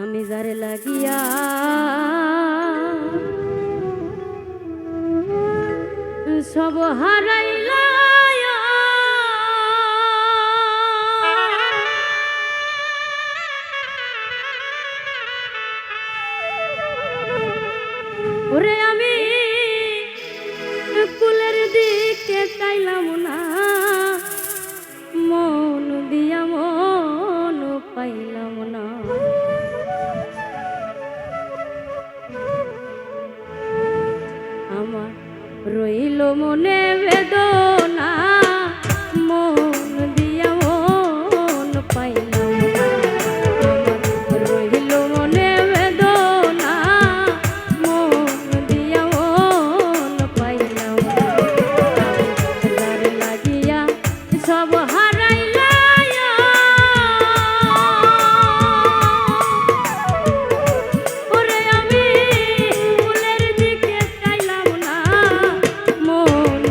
আমি যারে লাগিয়া সব হারাইলা ওরে আমি কুলের দিকে চাইলাম না, মন দিয়া মন পাইলাম না। আমার রইল মনে বেদনা, মন দিয়া মন পাইলাম না। আমার রইল মনে বেদনা, মন দিয়া মন পাইলাম না। যার লাগিয়া সব হারাইলা ওরে আমি ফুলের দিকে চাইলাম না, মন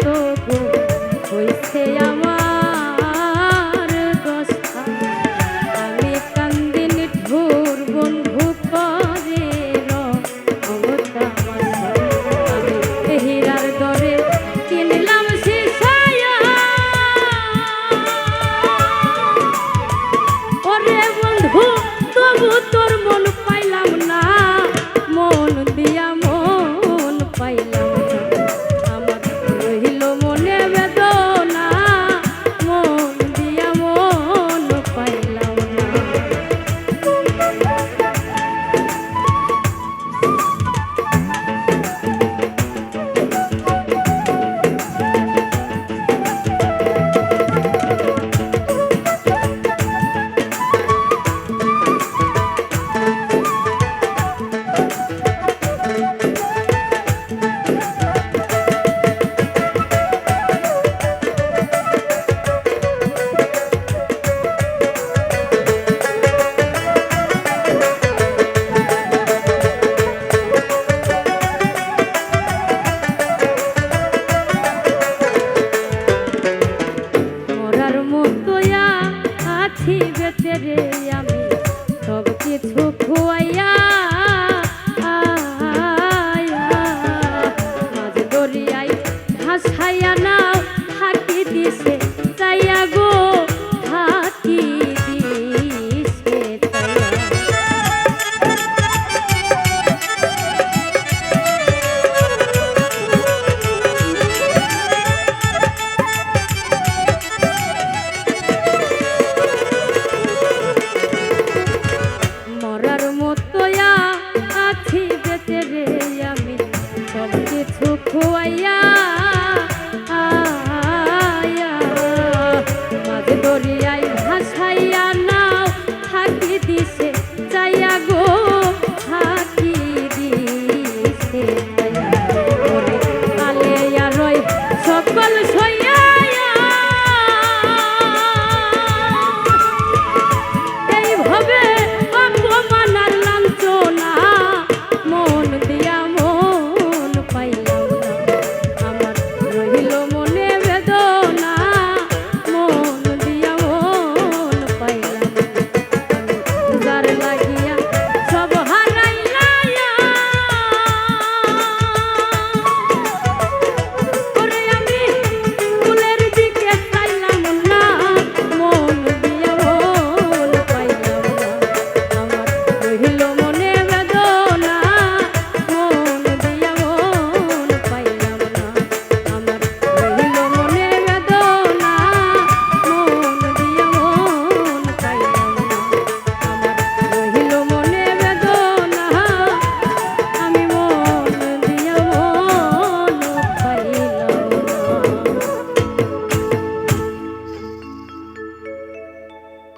তবু হইছে আমার দশা। আমি কান্দি নিঠুর বন্ধু করে রমতা মাথা। আমি হীরার দরে কিনলাম সিসায়া, ওরে বন্ধু তবু তোর মন পাইলাম না, মন দিয়া মন পাইলাম না। আমার রহিল মনে বেদনা, মন দিয়া মন পাইলাম না। মরার মতো আছি বেঁচে রে আমি, সব কিছু খুয়াইয়া মাঝ দরিয়ায় ভাসাইয়া নাও থাকি দিছে চাইয়া গো, থাকি দিছে চাইয়া। মরার মতো আছি বেঁচে রে আমি, সব কিছু খুয়াইয়া মাঝ দরিয়ায় ভাসাইয়া নাও থাকি দিছে চাইয়া গো, থাকি দিছে চাইয়া। ওরে আলেয়া রয় সকল সইয়া, এইভাবে অপমান আর লাঞ্ছনা, মন দিয়া মন পাইলাম না। আমার রহিল